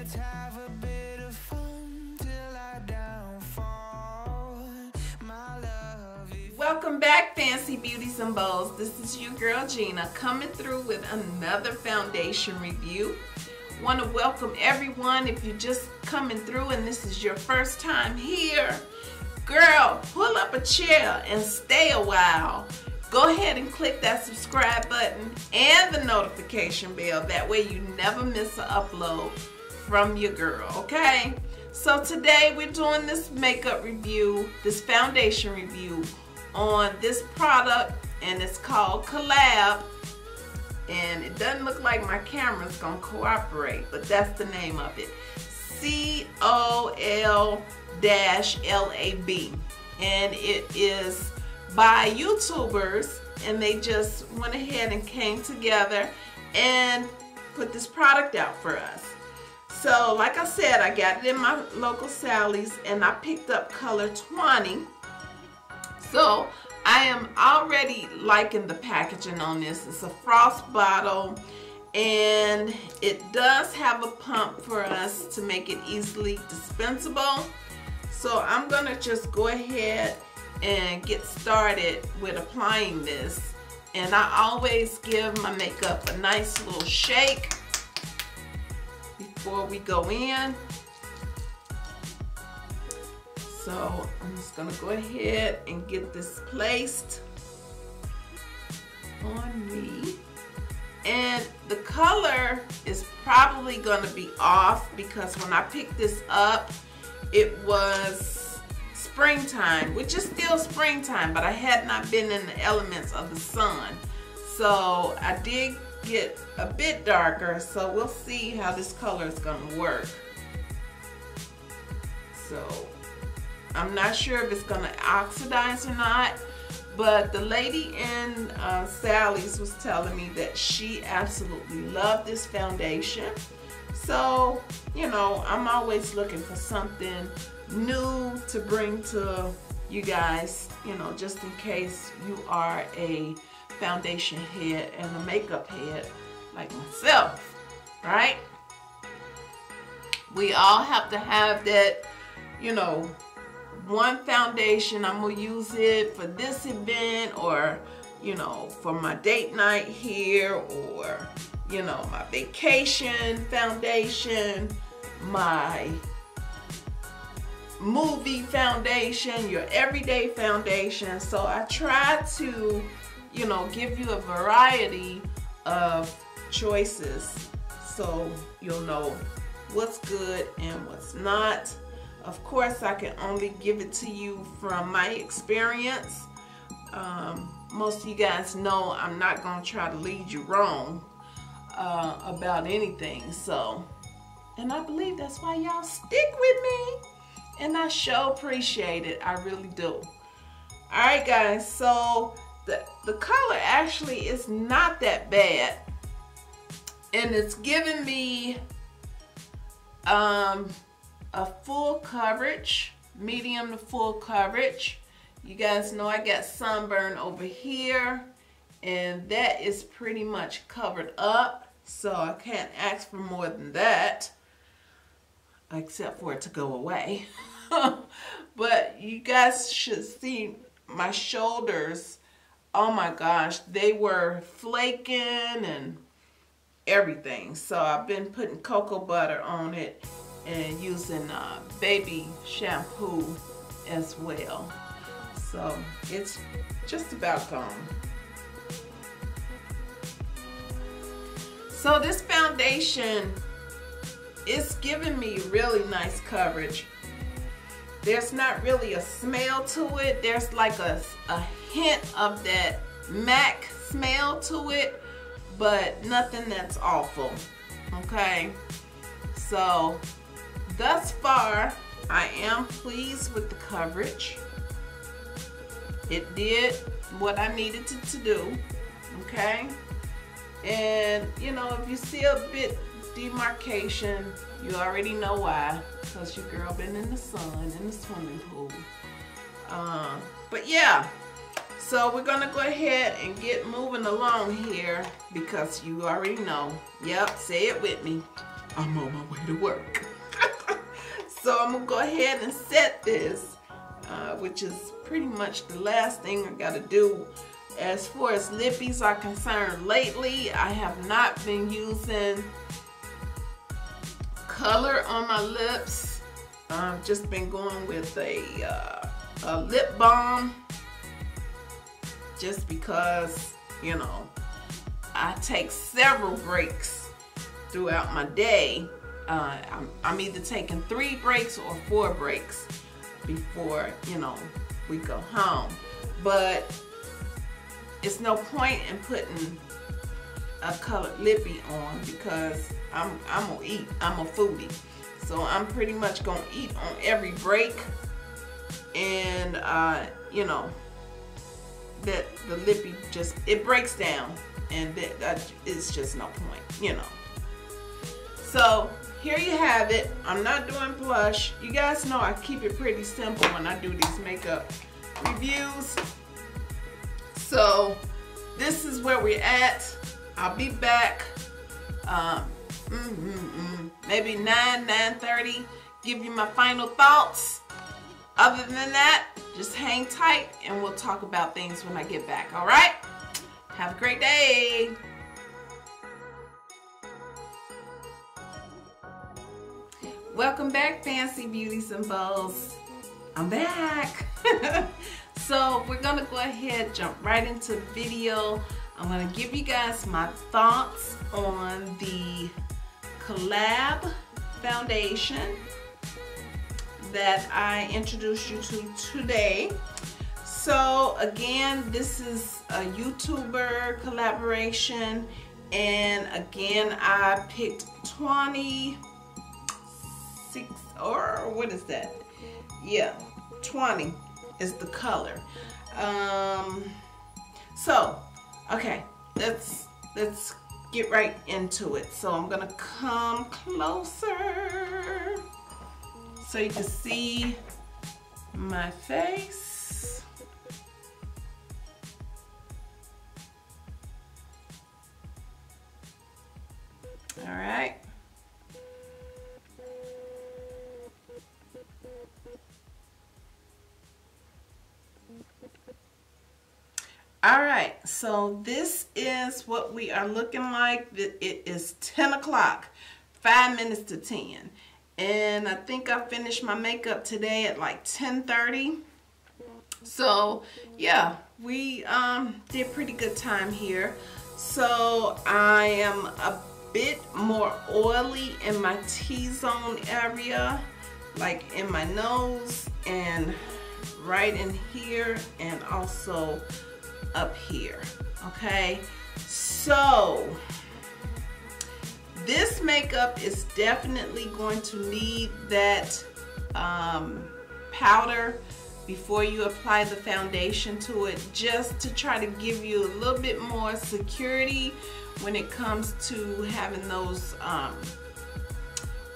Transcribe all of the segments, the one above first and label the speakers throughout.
Speaker 1: Let's have a bit of fun till I downfall. My love.
Speaker 2: Welcome back, Fancy Beauties and Bows. This is your girl Gina coming through with another foundation review. Want to welcome everyone. If you're just coming through and this is your first time here, girl, pull up a chair and stay a while. Go ahead and click that subscribe button and the notification bell. That way you never miss an upload from your girl, okay? So today we're doing this makeup review, this foundation review on this product, and it's called Collab. And it doesn't look like my camera's gonna cooperate, but that's the name of it. COL-LAB. And it is by YouTubers, and they just went ahead and came together and put this product out for us. So like I said, I got it in my local Sally's and I picked up color 20. So I am already liking the packaging on this. It's a frost bottle and it does have a pump for us to make it easily dispensable. So I'm gonna just go ahead and get started with applying this. And I always give my makeup a nice little shake before we go in. So I'm just gonna go ahead and get this placed on me. And the color is probably gonna be off because when I picked this up, it was springtime, which is still springtime, but I had not been in the elements of the sun. So I did get a bit darker, so we'll see how this color is gonna work. So I'm not sure if it's gonna oxidize or not, but the lady in Sally's was telling me that she absolutely loved this foundation. So, you know, I'm always looking for something new to bring to you guys, you know, just in case you are a foundation head and a makeup head like myself, right? We all have to have that, you know, one foundation. I'm gonna use it for this event, or, you know, for my date night here, or, you know, my vacation foundation, my movie foundation, your everyday foundation. So I try to, you know, give you a variety of choices so you'll know what's good and what's not. Of course, I can only give it to you from my experience. Most of you guys know I'm not going to try to lead you wrong about anything. So, and I believe that's why y'all stick with me. And I sure appreciate it. I really do. Alright guys, so the color actually is not that bad. And it's giving me a full coverage, medium to full coverage. You guys know I got sunburn over here, and that is pretty much covered up, so I can't ask for more than that, except for it to go away. But you guys should see my shoulders. Oh my gosh, they were flaking and everything. So I've been putting cocoa butter on it and using baby shampoo as well. So it's just about gone. So this foundation is giving me really nice coverage. There's not really a smell to it. There's like a hint of that MAC smell to it, but nothing that's awful, okay? So thus far, I am pleased with the coverage. It did what I needed it to do, okay? And you know, if you see a bit demarcation, you already know why, because your girl been in the sun, in the swimming pool. But yeah, so we're gonna go ahead and get moving along here, because you already know. Yep, say it with me. I'm on my way to work. So I'm gonna go ahead and set this, which is pretty much the last thing I gotta do. As far as lippies are concerned, lately I have not been using color on my lips. I've just been going with a lip balm, just because, you know, I take several breaks throughout my day. I'm either taking 3 breaks or 4 breaks before, you know, we go home. But it's no point in putting a colored lippie on, because I'm gonna eat. I'm a foodie, so I'm pretty much gonna eat on every break, and you know, that the lippie just, it breaks down, and that it's just no point, you know. So here you have it. I'm not doing blush. You guys know I keep it pretty simple when I do these makeup reviews. So this is where we're at. I'll be back maybe 9:30, give you my final thoughts. Other than that, just hang tight and we'll talk about things when I get back, all right? Have a great day. Welcome back, Fancy Beauties and Bows. I'm back. So we're gonna go ahead, jump right into the video. I'm gonna give you guys my thoughts on the Collab foundation that I introduced you to today. So again, this is a YouTuber collaboration, and again, I picked 26, or what is that? Yeah, 20 is the color. So okay, let's get right into it. So I'm gonna come closer so you can see my face. All right. All right, so this is what we are looking like. It is 10 o'clock, 5 minutes to 10. And I think I finished my makeup today at like 10:30. So yeah, we did pretty good time here. So I am a bit more oily in my T-zone area, like in my nose and right in here, and also up here. Okay, so this makeup is definitely going to need that powder before you apply the foundation to it, just to try to give you a little bit more security when it comes to having those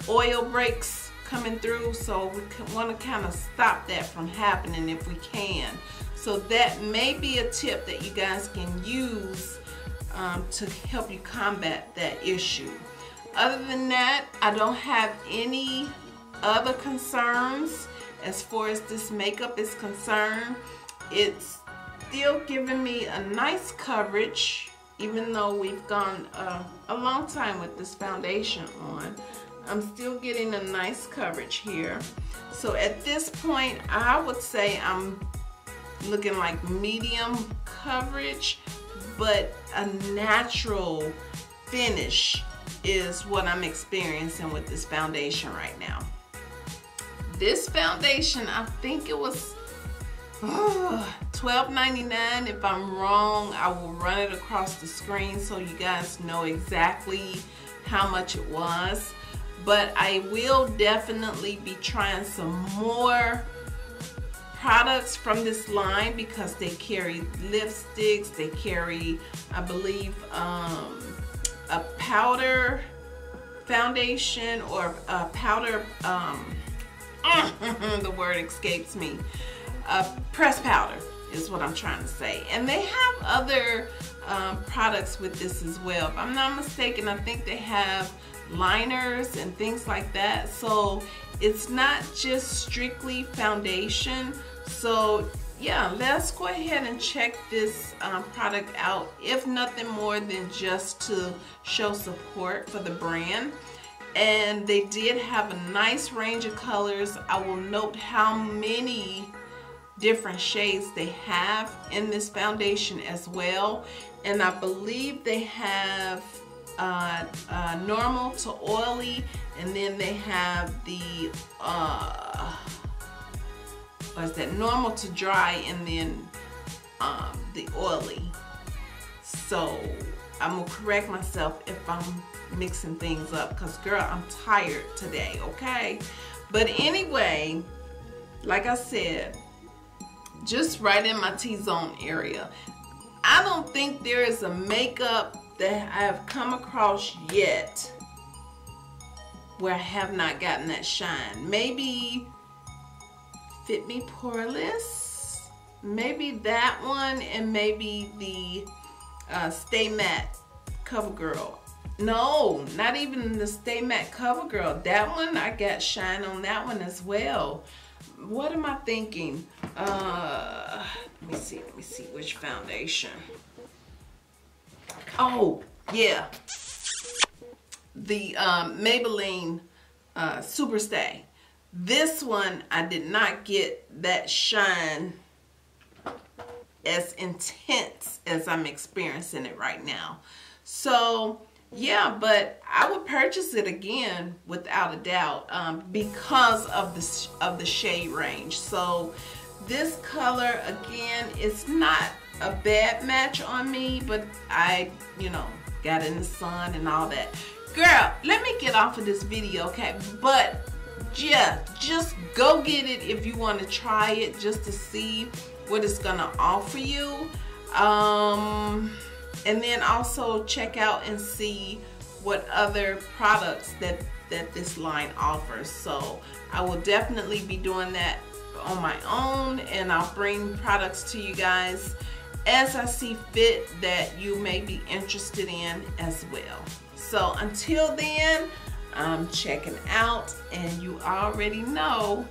Speaker 2: oil breaks coming through. So we want to kind of stop that from happening if we can. So that may be a tip that you guys can use to help you combat that issue. Other than that, I don't have any other concerns as far as this makeup is concerned. It's still giving me a nice coverage, even though we've gone a long time with this foundation on. I'm still getting a nice coverage here. So at this point, I would say I'm looking like medium coverage, but a natural finish is what I'm experiencing with this foundation right now. This foundation, I think it was $12.99. If I'm wrong, I will run it across the screen so you guys know exactly how much it was. But I will definitely be trying some more products from this line, because they carry lipsticks, they carry, I believe, a powder foundation, or a powder, the word escapes me, pressed powder is what I'm trying to say. And they have other products with this as well. If I'm not mistaken, I think they have liners and things like that. So it's not just strictly foundation. So yeah, let's go ahead and check this product out, if nothing more than just to show support for the brand. And they did have a nice range of colors. I will note how many different shades they have in this foundation as well. And I believe they have normal to oily, and then they have the or is that normal to dry, and then the oily. So I'm gonna correct myself if I'm mixing things up, because girl, I'm tired today, okay? But anyway, like I said, just right in my T-zone area. I don't think there is a makeup that I have come across yet where I have not gotten that shine. Maybe Fit Me Poreless, maybe that one, and maybe the Stay Matte CoverGirl. No, not even the Stay Matte CoverGirl. That one, I got shine on that one as well. What am I thinking? Let me see which foundation. Oh, yeah. The Maybelline Super Stay. This one, I did not get that shine as intense as I'm experiencing it right now. So yeah, but I would purchase it again without a doubt, because of the shade range. So this color, again, it's not a bad match on me, but I, you know, got in the sun and all that. Girl, let me get off of this video, okay? But yeah, just go get it if you want to try it, just to see what it's gonna offer you. And then also check out and see what other products that this line offers. So I will definitely be doing that on my own, and I'll bring products to you guys as I see fit that you may be interested in as well. So until then, I'm checking out, and you already know,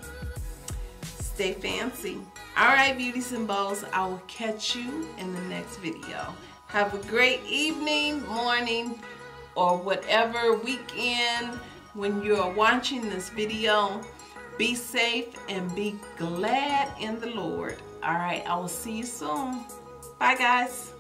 Speaker 2: stay fancy. All right, beauties and bows, I will catch you in the next video. Have a great evening, morning, or whatever weekend when you're watching this video. Be safe and be glad in the Lord. All right, I will see you soon. Bye, guys.